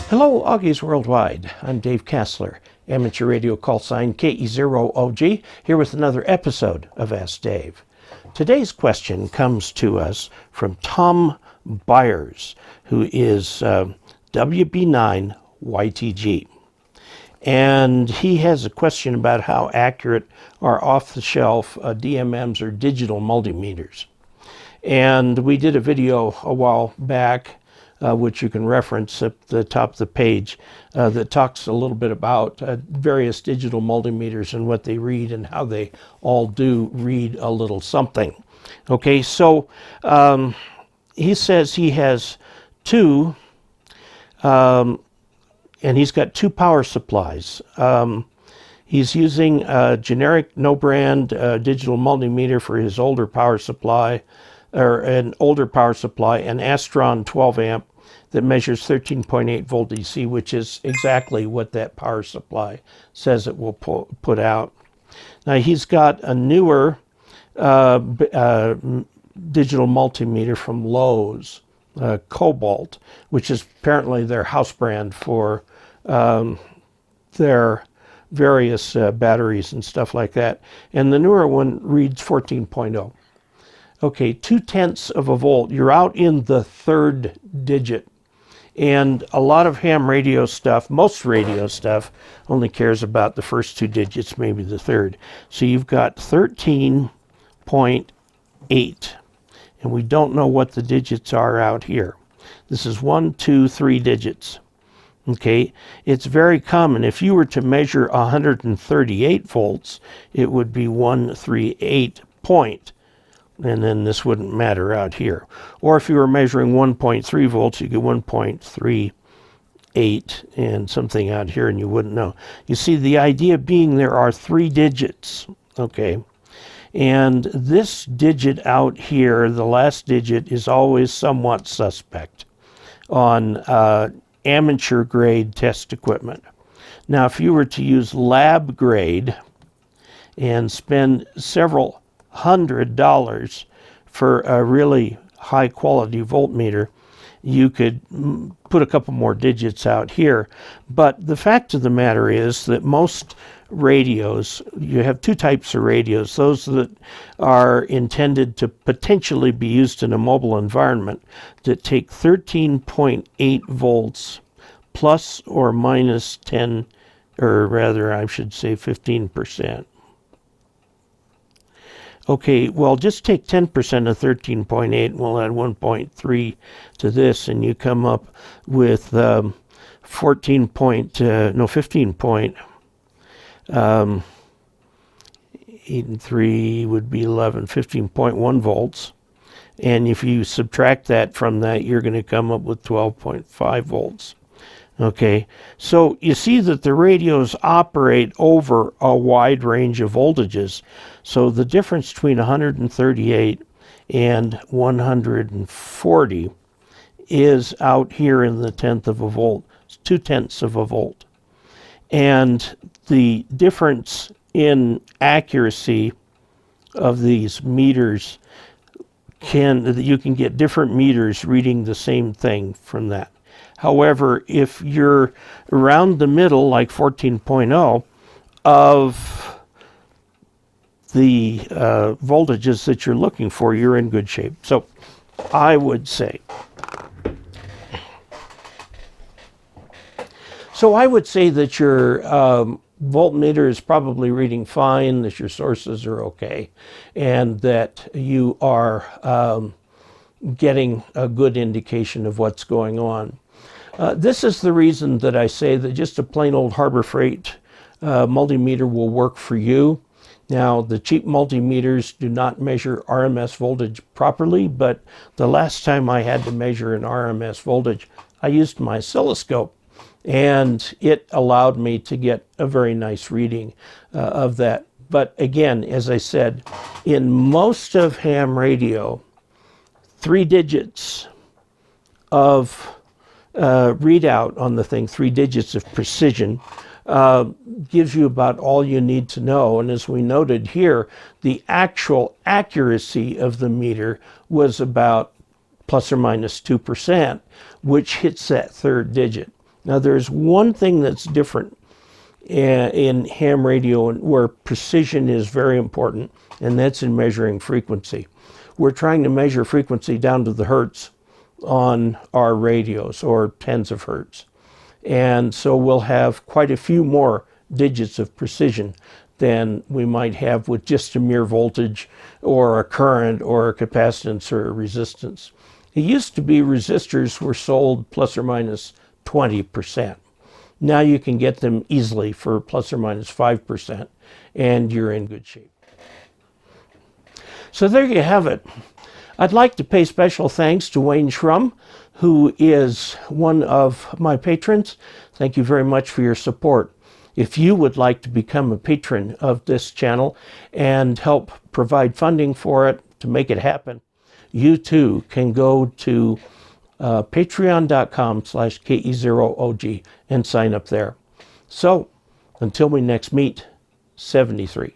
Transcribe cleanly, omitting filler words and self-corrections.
Hello, Augies Worldwide. I'm Dave Kassler, amateur radio call sign KE0OG, here with another episode of Ask Dave. Today's question comes to us from Tom Byers, who is WB9YTG. And he has a question about how accurate are off-the-shelf DMMs or digital multimeters. And we did a video a while back, which you can reference at the top of the page, that talks a little bit about various digital multimeters and what they read and how they all do read a little something. Okay, so he says he has two, and he's got two power supplies. He's using a generic no-brand digital multimeter for his older power supply, or an older power supply, an Astron 12 amp that measures 13.8 volt DC, which is exactly what that power supply says it will put out. Now he's got a newer digital multimeter from Lowe's, Cobalt, which is apparently their house brand for their various batteries and stuff like that. And the newer one reads 14.0. Okay, 0.2 of a volt. You're out in the third digit. And a lot of ham radio stuff, most radio stuff, only cares about the first two digits, maybe the third. So you've got 13.8. And we don't know what the digits are out here. This is 1, 2, 3 digits. Okay, it's very common. If you were to measure 138 volts, it would be 138 point. And then this wouldn't matter out here. Or if you were measuring 1.3 volts, you get 1.38 and something out here, and you wouldn't know. You see, the idea being there are three digits, okay? And this digit out here, the last digit, is always somewhat suspect on amateur grade test equipment. Now, if you were to use lab grade and spend several $100 for a really high quality voltmeter, you could put a couple more digits out here. But the fact of the matter is that most radios, you have two types of radios, those that are intended to potentially be used in a mobile environment, that take 13.8 volts plus or minus 10, or rather I should say 15%. Okay, well, just take 10% of 13.8, and we'll add 1.3 to this, and you come up with 15 point, 8 and 3 would be 11, 15.1 volts. And if you subtract that from that, you're going to come up with 12.5 volts. Okay, so you see that the radios operate over a wide range of voltages. So the difference between 138 and 140 is out here in the 1/10 of a volt, 0.2 of a volt. And the difference in accuracy of these meters you can get different meters reading the same thing from that. However, if you're around the middle, like 14.0, of the voltages that you're looking for, you're in good shape. So I would say that your voltmeter is probably reading fine, that your sources are okay, and that you are getting a good indication of what's going on. This is the reason that I say that just a plain old Harbor Freight multimeter will work for you. Now, the cheap multimeters do not measure RMS voltage properly, but the last time I had to measure an RMS voltage, I used my oscilloscope, and it allowed me to get a very nice reading of that. But again, as I said, in most of ham radio, 3 digits of readout on the thing, 3 digits of precision, gives you about all you need to know. And as we noted here, the actual accuracy of the meter was about plus or minus 2%, which hits that third digit. Now there's one thing that's different in ham radio where precision is very important, and that's in measuring frequency. We're trying to measure frequency down to the hertz on our radios, or tens of hertz. And so we'll have quite a few more digits of precision than we might have with just a mere voltage or a current or a capacitance or a resistance. It used to be resistors were sold plus or minus 20%. Now you can get them easily for plus or minus 5%, and you're in good shape. So there you have it. I'd like to pay special thanks to Wayne Schrum, who is one of my patrons. Thank you very much for your support. If you would like to become a patron of this channel and help provide funding for it to make it happen, you too can go to patreon.com/KE0OG and sign up there. So, until we next meet, 73.